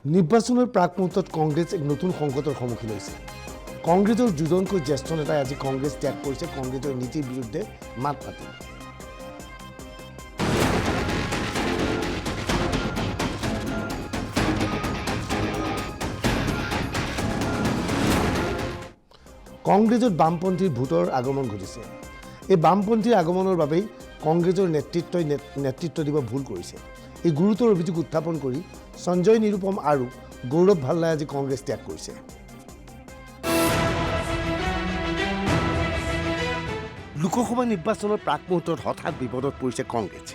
নিৰ্বাচনৰ প্ৰাক মুহূৰ্তত কংগ্ৰেছ এক নতুন সংকটৰ সন্মুখীন হৈছে। কংগ্ৰেছৰ দুজনকৈ জ্যেষ্ঠ নেতাই আজি কংগ্ৰেছ ত্যাগ কৰিছে, কংগ্ৰেছৰ নীতিৰ বিৰুদ্ধে মাত মাতি। কংগ্ৰেছত বামপন্থীৰ ভোটৰ আগমন ঘটিছে। এই বামপন্থীৰ আগমনৰ বাবেই কংগ্ৰেছৰ নেতৃত্বই নেতৃত্ব দিব ভুল কৰিছে। এই গুৰুতৰ অভিযোগ উত্থাপন কৰি সঞ্জয় নিৰুপম আৰু গৌৰৱ ভাল্লাই আজি কংগ্ৰেছ ত্যাগ কৰিছে। লোকসভা নিৰ্বাচনৰ প্ৰাক মুহূৰ্তত হঠাৎ বিপদত পৰিছে কংগ্ৰেছ।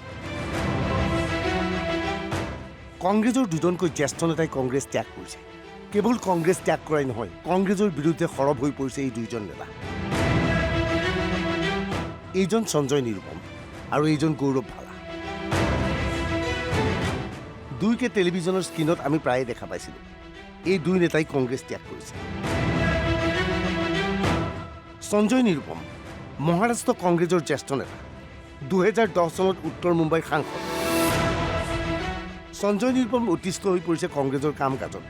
কংগ্ৰেছৰ দুজনকৈ জ্যেষ্ঠ নেতাই কংগ্ৰেছ ত্যাগ কৰিছে। কেৱল কংগ্ৰেছ ত্যাগ কৰাই নহয়, কংগ্ৰেছৰ বিৰুদ্ধে সৰব হৈ পৰিছে এই দুইজন নেতা। এইজন সঞ্জয় নিৰুপম আৰু এইজন গৌৰৱ ভাল্লা। দুইকে টেলিভিছনৰ স্ক্ৰীণত আমি প্ৰায়ে দেখা পাইছিলোঁ। এই দুই নেতাই কংগ্ৰেছ ত্যাগ কৰিছে। সঞ্জয় নিৰুপম মহাৰাষ্ট্ৰ কংগ্ৰেছৰ জ্যেষ্ঠ নেতা, 2010 চনত উত্তৰ মুম্বাইৰ সাংসদ। সঞ্জয় নিৰুপম অতিষ্ঠ হৈ পৰিছে কংগ্ৰেছৰ কাম কাজত,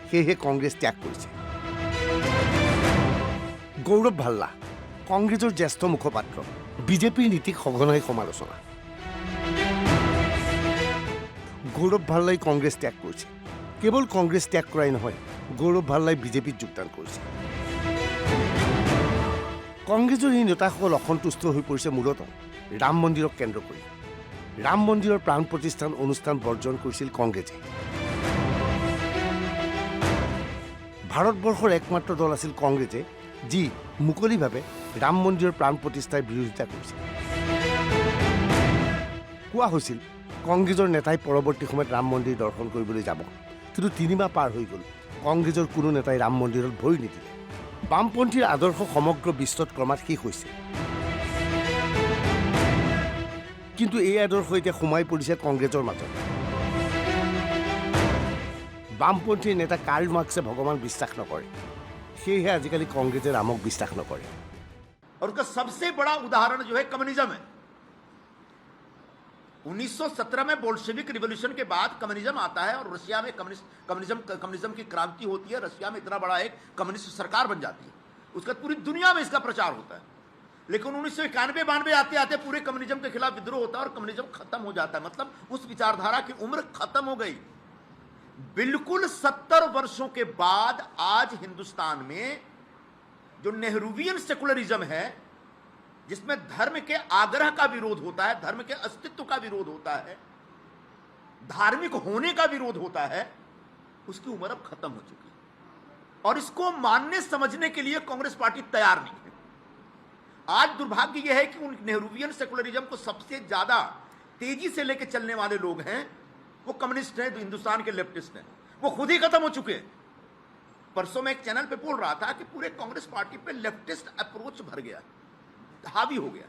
সেয়েহে কংগ্ৰেছ ত্যাগ কৰিছে। গৌৰৱ ভাল্লা কংগ্ৰেছৰ জ্যেষ্ঠ মুখপাত্ৰ, বিজেপিৰ নীতিক সঘনাই সমালোচনা। গৌৰৱ ভাল্লাই কংগ্ৰেছ ত্যাগ কৰিছে। কেৱল কংগ্ৰেছ ত্যাগ কৰাই নহয়, গৌৰৱ ভাল্লাই বিজেপিত যোগদান কৰিছে। কংগ্ৰেছৰ এই নেতাসকল অসন্তুষ্ট হৈ পৰিছে মূলতঃ ৰাম মন্দিৰক কেন্দ্ৰ কৰি। ৰাম মন্দিৰৰ প্ৰাণ প্ৰতিষ্ঠান অনুষ্ঠান বৰ্জন কৰিছিল কংগ্ৰেছে। ভাৰতবৰ্ষৰ একমাত্ৰ দল আছিল কংগ্ৰেছে, যি মুকলিভাৱে ৰাম মন্দিৰৰ প্ৰাণ প্ৰতিষ্ঠাৰ বিৰোধিতা কৰিছিল। কোৱা হৈছিল কংগ্ৰেছৰ নেতাই পৰৱৰ্তী সময়ত ৰাম মন্দিৰ দৰ্শন কৰিবলৈ যাব, কিন্তু 3 মাহ পাৰ হৈ গ'ল, কংগ্ৰেছৰ কোনো নেতাই ৰাম মন্দিৰত ভৰি নিদিলে। বামপন্থীৰ আদৰ্শ সমগ্ৰ বিশ্বত ক্ৰমাৎ শেষ হৈছে। কিন্তু এই আদৰ্শ এতিয়া সোমাই পৰিছে কংগ্ৰেছৰ মাজত। বামপন্থীৰ নেতা কাৰ্ল মাৰ্ক্সে ভগৱান বিশ্বাস নকৰে, সেয়েহে আজিকালি কংগ্ৰেছে ৰামক বিশ্বাস নকৰে। और उसका सबसे बड़ा उदाहरण जो है कम्युनिज्म है। 1917 में बोल्शेविक रिवॉल्यूशन के बाद कम्युनिज्म आता है और रशिया में कम्युनिज्म की क्रांति होती है। रशिया में इतना बड़ा एक कम्युनिस्ट सरकार बन जाती है, उसका पूरी दुनिया में इसका प्रचार होता है। लेकिन 1991-92 आते आते पूरे कम्युनिज्म के खिलाफ विद्रोह होता है और कम्युनिज्म खत्म हो जाता है। मतलब उस विचारधारा की उम्र खत्म हो गई। बिल्कुल 70 वर्षों के बाद आज हिंदुस्तान में जो नेहरूवियन सेकुलरिज्म है, जिसमें धर्म के आग्रह का विरोध होता है, धर्म के अस्तित्व का विरोध होता है, धार्मिक होने का विरोध होता है, उसकी उम्र अब खत्म हो चुकी है। और इसको मानने समझने के लिए कांग्रेस पार्टी तैयार नहीं है। आज दुर्भाग्य यह है कि उन नेहरूवियन सेकुलरिज्म को सबसे ज्यादा तेजी से लेकर चलने वाले लोग हैं, वो कम्युनिस्ट हैं, हिंदुस्तान के लेफ्टिस्ट हैं। वो खुद ही खत्म हो चुके हैं। परसों मैं एक चैनल पे बोल रहा था कि पूरे कांग्रेस पार्टी पे लेफ्टिस्ट अप्रोच भर गया, हावी हो गया।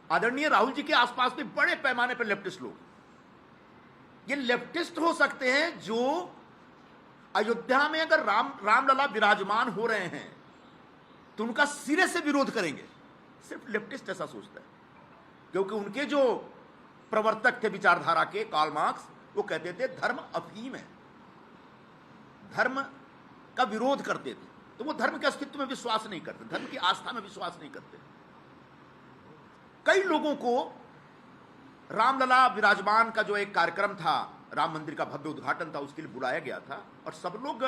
आदरणीय राहुल जी के आसपास भी बड़े पैमाने पर लेफ्टिस्ट लोग, ये लेफ्टिस्ट हो सकते हैं जो अयोध्या में अगर रामलला विराजमान हो रहे हैं तो उनका सिरे से विरोध करेंगे। सिर्फ लेफ्टिस्ट ऐसा सोचता है, क्योंकि उनके जो प्रवर्तक थे विचारधारा के, कार्ल मार्क्स, वो कहते थे धर्म अफीम है, धर्म का विरोध करते थे। तो वो धर्म के अस्तित्व में विश्वास नहीं करते, धर्म की आस्था में विश्वास नहीं करते। कई लोगों को रामलला विराजमान का जो एक कार्यक्रम था, राम मंदिर का भव्य उद्घाटन था, उसके लिए बुलाया गया था और सब लोग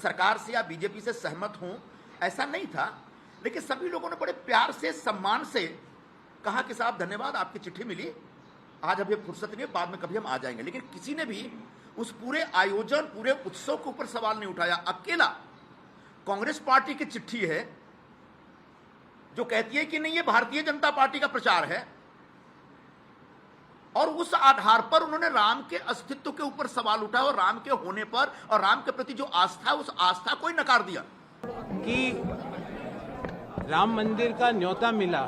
सरकार से या बीजेपी से सहमत हों ऐसा नहीं था, लेकिन सभी लोगों ने बड़े प्यार से, सम्मान से कहा कि साहब धन्यवाद, आपकी चिट्ठी मिली, आज अभी फुर्सत नहीं है, बाद में कभी हम आ जाएंगे। लेकिन किसी ने भी उस पूरे आयोजन, पूरे उत्सव के ऊपर सवाल नहीं उठाया। अकेला कांग्रेस पार्टी की चिट्ठी है जो कहती है कि नहीं, ये भारतीय जनता पार्टी का प्रचार है, और उस आधार पर उन्होंने राम के अस्तित्व के ऊपर सवाल उठाया और राम के होने पर और राम के प्रति जो आस्था है, उस आस्था को ही नकार दिया। कि राम मंदिर का न्योता मिला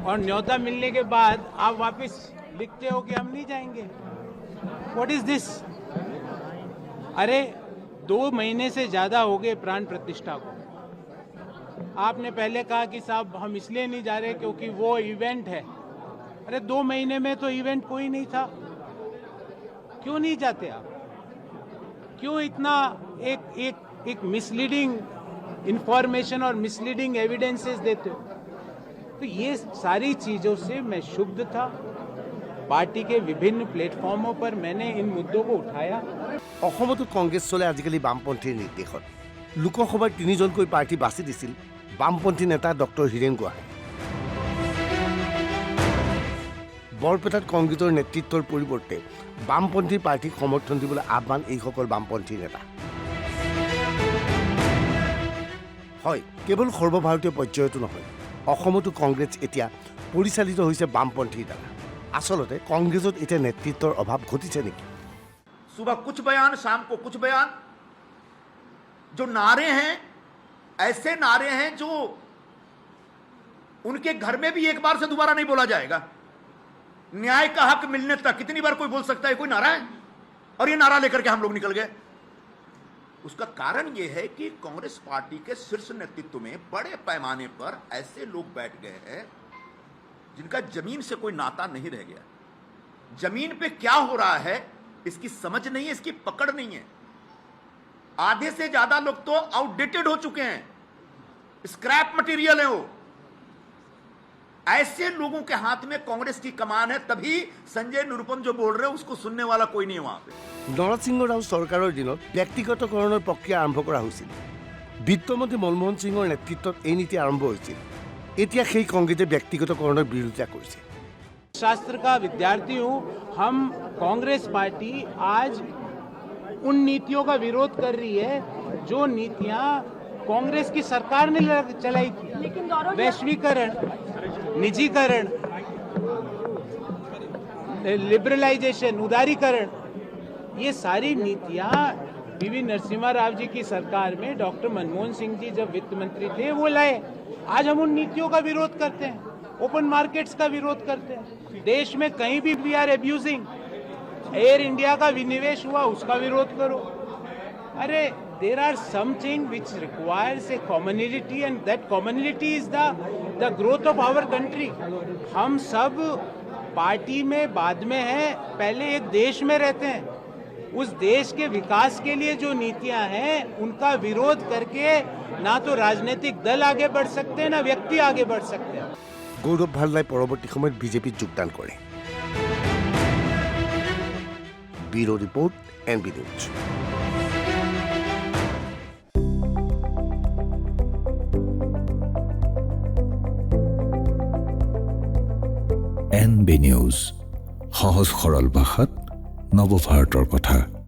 और न्योता मिलने के बाद आप वापस लिखते हो कि हम नहीं जाएंगे। What is this? अरे 2 महीने से ज्यादा हो गए प्राण प्रतिष्ठा को। आपने पहले कहा कि साहब हम इसलिए नहीं जा रहे क्योंकि वो इवेंट है। अरे 2 महीने में तो इवेंट कोई नहीं था। क्यों नहीं जाते आप? क्यों इतना एक मिसलीडिंग इंफॉर्मेशन और मिसलीडिंग एविडेंसेस देते हो? तो ये सारी चीजों से मैं क्षुब्ध था। पार्टी के विभिन्न प्लेटफॉर्मों पर मैंने इन मुद्दों को उठाया। অসমতো কংগ্ৰেছ চলে আজিকালি বামপন্থীৰ নিৰ্দেশত। লোকসভাৰ 3জনকৈ প্ৰাৰ্থী বাছি দিছিল বামপন্থী নেতা ডক্টৰ হীৰেন গোহাঁই। বৰপেটাত কংগ্ৰেছৰ নেতৃত্বৰ পৰিৱৰ্তে বামপন্থী প্ৰাৰ্থীক সমৰ্থন দিবলৈ আহ্বান এইসকল বামপন্থী নেতা। হয়, কেৱল সৰ্বভাৰতীয় পৰ্যায়তো নহয়, অসমতো কংগ্ৰেছ এতিয়া পৰিচালিত হৈছে বামপন্থীৰ দ্বাৰা। আচলতে কংগ্ৰেছত এতিয়া নেতৃত্বৰ অভাৱ ঘটিছে নেকি? सुबह कुछ बयान, शाम को कुछ बयान। जो नारे हैं ऐसे नारे हैं जो उनके घर में भी एक बार से दोबारा नहीं बोला जाएगा। न्याय का हक मिलने तक कितनी बार कोई बोल सकता है? कोई नारा है, और ये नारा लेकर के हम लोग निकल गए। उसका कारण यह है कि कांग्रेस पार्टी के शीर्ष नेतृत्व में बड़े पैमाने पर ऐसे लोग बैठ गए हैं जिनका जमीन से कोई नाता नहीं रह गया। जमीन पे क्या हो रहा है इसकी समझ नहीं है, इसकी पकड़ नहीं है। आधे से ज्यादा लोग तो आउटडेटेड हो चुके हैं, स्क्रैप मटेरियल है वो। ऐसे लोगों के हाथ में कांग्रेस की कमान है, तभी संजय निरुपम जो बोल रहे हैं उसको सुनने वाला कोई नहीं है वहां पे। নৰসিংহ ৰাও চৰকাৰৰ দিনত ব্যক্তিগতকৰণৰ প্ৰক্ৰিয়া আৰম্ভ কৰা হৈছিল। বিত্তমন্ত্ৰী মনমোহন সিঙৰ নেতৃত্বত এই নীতি আৰম্ভ হৈছিল। এতিয়া সেই কংগ্ৰেছে ব্যক্তিগতকৰণৰ বিৰোধিতা কৰিছে। शास्त्र का विद्यार्थी हूं। हम कांग्रेस पार्टी आज उन नीतियों का विरोध कर रही है जो नीतियां कांग्रेस की सरकार ने चलाई थी। वैश्वीकरण, निजीकरण, लिबरलाइजेशन, उदारीकरण, ये सारी नीतियां पीवी नरसिम्हा राव जी की सरकार में डॉक्टर मनमोहन सिंह जी जब वित्त मंत्री थे वो लाए। आज हम उन नीतियों का विरोध करते हैं, ओपन मार्केट्स का विरोध करते हैं। देश में कहीं भी we are abusing. Air India का विनिवेश हुआ, उसका विरोध करो। अरे there are something which requires a commonality and that commonality is the growth of our country. हम सब पार्टी में बाद में हैं, पहले एक देश में रहते हैं। उस देश के विकास के लिए जो नीतियां हैं उनका विरोध करके ना तो राजनीतिक दल आगे बढ़ सकते हैं ना व्यक्ति आगे बढ़ सकते हैं। গৌৰৱ ভাল্লাই পৰৱৰ্তী সময়ত বিজেপিত যোগদান কৰে। Bureau report, NB news. NB news, সহজ সৰল ভাষাত নৱভাৰতৰ কথা।